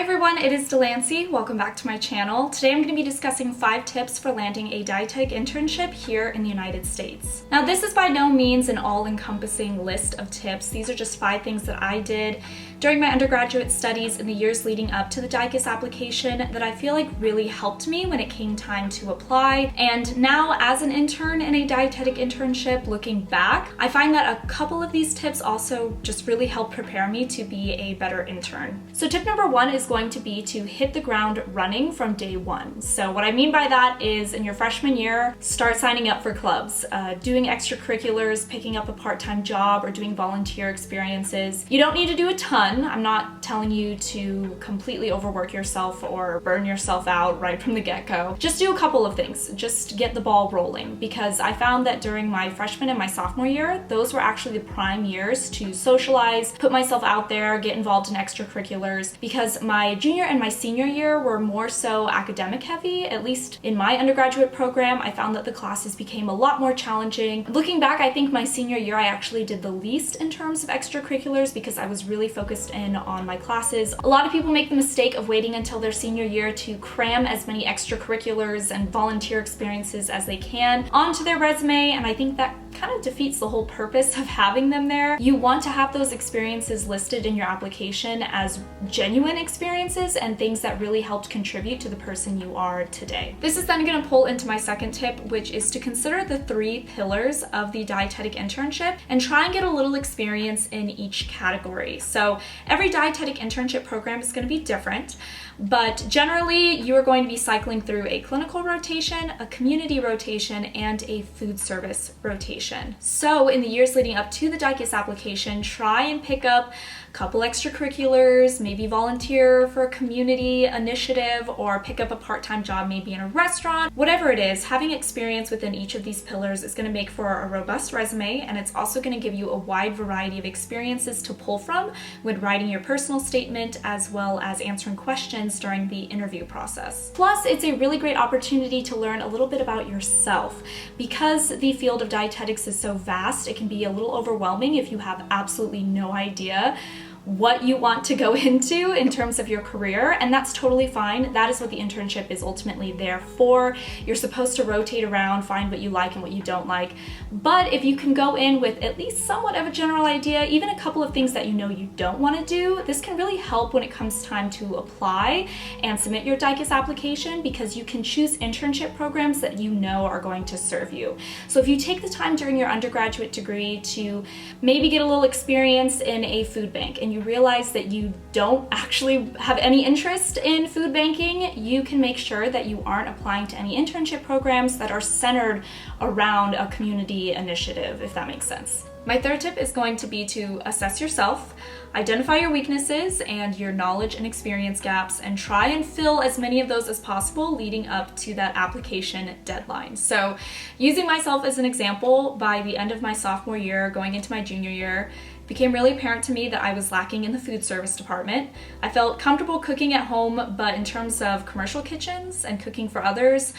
everyone, it is Delancey. Welcome back to my channel. Today I'm going to be discussing 5 tips for landing a dietetic internship here in the United States. Now this is by no means an all-encompassing list of tips. These are just 5 things that I did during my undergraduate studies in the years leading up to the DICAS application that I feel like really helped me when it came time to apply. And now as an intern in a dietetic internship, looking back, I find that a couple of these tips also just really help prepare me to be a better intern. So tip number 1 is going to be to hit the ground running from day 1. So what I mean by that is in your freshman year, start signing up for clubs, doing extracurriculars, picking up a part-time job, or doing volunteer experiences. You don't need to do a ton. I'm not telling you to completely overwork yourself or burn yourself out right from the get-go. Just do a couple of things. Just get the ball rolling, because I found that during my freshman and my sophomore year, those were actually the prime years to socialize, put myself out there, get involved in extracurriculars, because my junior and my senior year were more so academic heavy. At least in my undergraduate program, I found that the classes became a lot more challenging. Looking back, I think my senior year I actually did the least in terms of extracurriculars because I was really focused in on my classes. A lot of people make the mistake of waiting until their senior year to cram as many extracurriculars and volunteer experiences as they can onto their resume, and I think that kind of defeats the whole purpose of having them there. You want to have those experiences listed in your application as genuine experiences and things that really helped contribute to the person you are today. This is then going to pull into my second tip, which is to consider the 3 pillars of the dietetic internship and try and get a little experience in each category. So every dietetic internship program is going to be different, but generally you are going to be cycling through a clinical rotation, a community rotation, and a food service rotation. So in the years leading up to the DICAS application, try and pick up a couple extracurriculars, maybe volunteer for a community initiative, or pick up a part-time job maybe in a restaurant. Whatever it is, having experience within each of these pillars is going to make for a robust resume, and it's also going to give you a wide variety of experiences to pull from when writing your personal statement, as well as answering questions during the interview process. Plus, it's a really great opportunity to learn a little bit about yourself. Because the field of dietetics is so vast, it can be a little overwhelming if you have absolutely no idea what you want to go into in terms of your career, and that's totally fine. That is what the internship is ultimately there for. You're supposed to rotate around, find what you like and what you don't like. But if you can go in with at least somewhat of a general idea, even a couple of things that you know you don't want to do, this can really help when it comes time to apply and submit your DICAS application, because you can choose internship programs that you know are going to serve you. So if you take the time during your undergraduate degree to maybe get a little experience in a food bank, and you realize that you don't actually have any interest in food banking, you can make sure that you aren't applying to any internship programs that are centered around a community initiative, if that makes sense. My third tip is going to be to assess yourself, identify your weaknesses and your knowledge and experience gaps, and try and fill as many of those as possible leading up to that application deadline. So using myself as an example, by the end of my sophomore year, going into my junior year, it became really apparent to me that I was lacking in the food service department. I felt comfortable cooking at home, but in terms of commercial kitchens and cooking for others,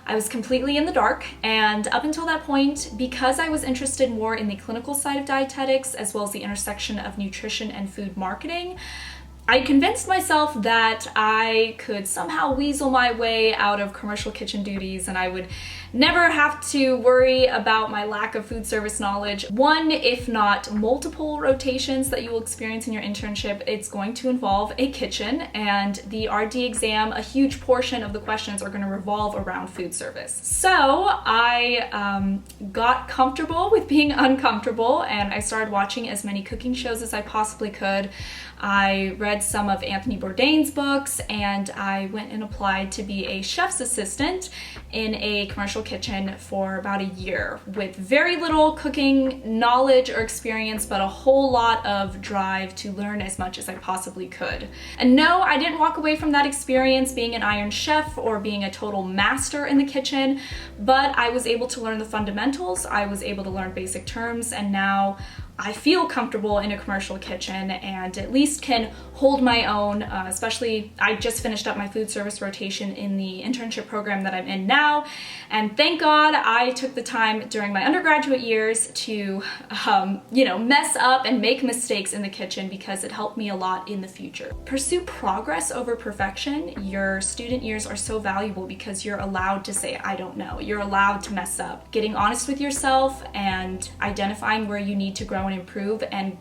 I was completely in the dark. And up until that point, because I was interested more in the clinical side of dietetics, as well as the intersection of nutrition and food marketing, I convinced myself that I could somehow weasel my way out of commercial kitchen duties and I would never have to worry about my lack of food service knowledge. One, if not multiple rotations that you will experience in your internship, it's going to involve a kitchen, and the RD exam, a huge portion of the questions are going to revolve around food service. So I got comfortable with being uncomfortable, and I started watching as many cooking shows as I possibly could. I read some of Anthony Bourdain's books, and I went and applied to be a chef's assistant in a commercial kitchen for about a year, with very little cooking knowledge or experience, but a whole lot of drive to learn as much as I possibly could. And no, I didn't walk away from that experience being an Iron Chef or being a total master in the kitchen, but I was able to learn the fundamentals, I was able to learn basic terms, and now I feel comfortable in a commercial kitchen and at least can hold my own, especially I just finished up my food service rotation in the internship program that I'm in now, and thank God I took the time during my undergraduate years to, mess up and make mistakes in the kitchen because it helped me a lot in the future. Pursue progress over perfection. Your student years are so valuable because you're allowed to say, I don't know. You're allowed to mess up. Getting honest with yourself and identifying where you need to grow and improve and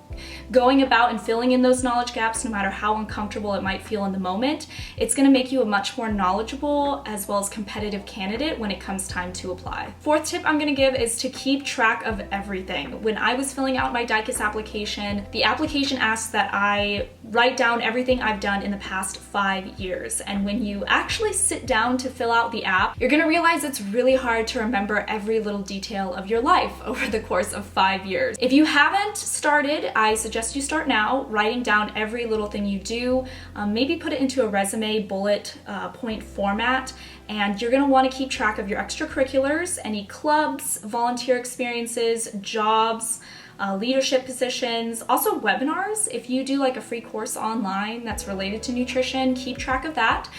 going about and filling in those knowledge gaps, no matter how uncomfortable it might feel in the moment, it's going to make you a much more knowledgeable as well as competitive candidate when it comes time to apply. Fourth tip I'm going to give is to keep track of everything. When I was filling out my DICAS application, the application asks that I write down everything I've done in the past 5 years. And when you actually sit down to fill out the app, you're going to realize it's really hard to remember every little detail of your life over the course of 5 years. If you haven't started, I suggest you start now, writing down every little thing you do. Maybe put it into a resume bullet point format, and you're going to want to keep track of your extracurriculars, any clubs, volunteer experiences, jobs, leadership positions, also webinars. If you do like a free course online that's related to nutrition, keep track of that.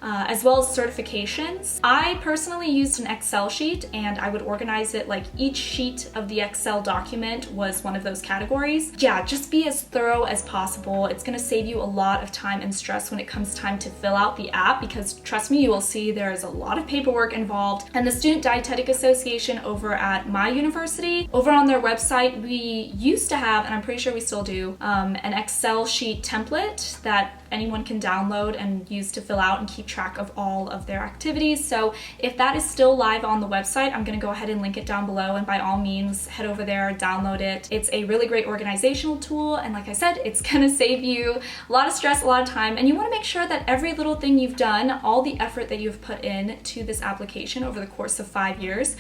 As well as certifications. I personally used an Excel sheet, and I would organize it like each sheet of the Excel document was one of those categories. Yeah, just be as thorough as possible. It's gonna save you a lot of time and stress when it comes time to fill out the app, because trust me, you will see there is a lot of paperwork involved. And the Student Dietetic Association over at my university, over on their website, we used to have, and I'm pretty sure we still do, an Excel sheet template that anyone can download and use to fill out and keep track of all of their activities. So if that is still live on the website, I'm going to go ahead and link it down below, and by all means head over there, download it. It's a really great organizational tool, and like I said, it's going to save you a lot of stress, a lot of time, and you want to make sure that every little thing you've done, all the effort that you've put in to this application over the course of 5 years,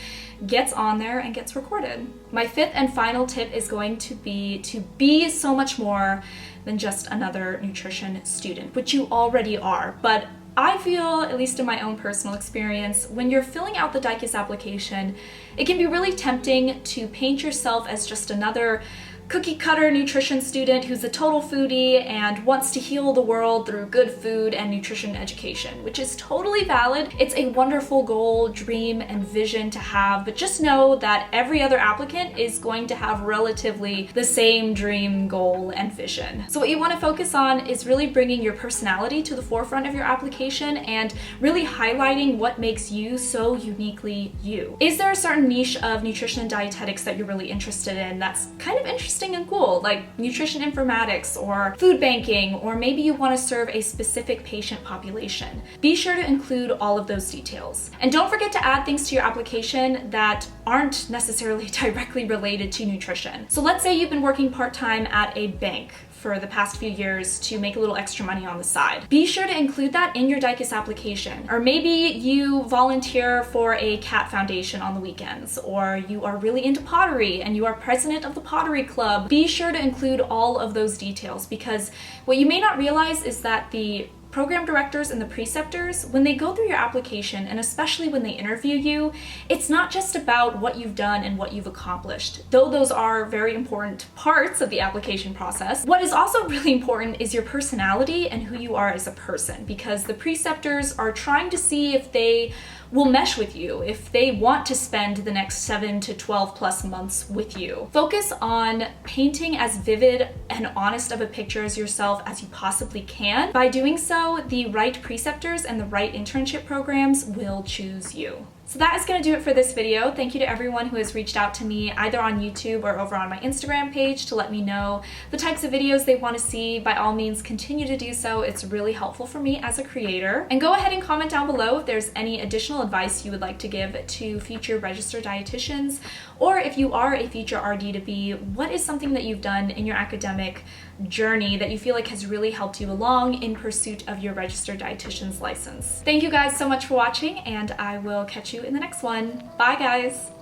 gets on there and gets recorded. My fifth and final tip is going to be so much more than just another nutrition student, which you already are. But I feel, at least in my own personal experience, when you're filling out the DICAS application, it can be really tempting to paint yourself as just another cookie cutter nutrition student who's a total foodie and wants to heal the world through good food and nutrition education, which is totally valid. It's a wonderful goal, dream, and vision to have, but just know that every other applicant is going to have relatively the same dream, goal, and vision. So what you want to focus on is really bringing your personality to the forefront of your application and really highlighting what makes you so uniquely you. Is there a certain niche of nutrition and dietetics that you're really interested in that's kind of interesting and cool, like nutrition informatics or food banking, or maybe you want to serve a specific patient population? Be sure to include all of those details. And don't forget to add things to your application that aren't necessarily directly related to nutrition. So let's say you've been working part-time at a bank for the past few years to make a little extra money on the side. Be sure to include that in your DICAS application. Or maybe you volunteer for a cat foundation on the weekends, or you are really into pottery and you are president of the pottery club. Be sure to include all of those details, because what you may not realize is that the program directors and the preceptors, when they go through your application, and especially when they interview you, it's not just about what you've done and what you've accomplished, though those are very important parts of the application process. What is also really important is your personality and who you are as a person, because the preceptors are trying to see if they will mesh with you, if they want to spend the next 7 to 12 plus months with you. Focus on painting as vivid and honest of a picture as yourself as you possibly can. By doing so, the right preceptors and the right internship programs will choose you. So that is going to do it for this video. Thank you to everyone who has reached out to me either on YouTube or over on my Instagram page to let me know the types of videos they want to see. By all means, continue to do so. It's really helpful for me as a creator. And go ahead and comment down below if there's any additional advice you would like to give to future registered dietitians, or if you are a future RD-to-be, what is something that you've done in your academic journey that you feel like has really helped you along in pursuit of your registered dietitian's license. Thank you guys so much for watching, and I will catch you in the next one. Bye guys!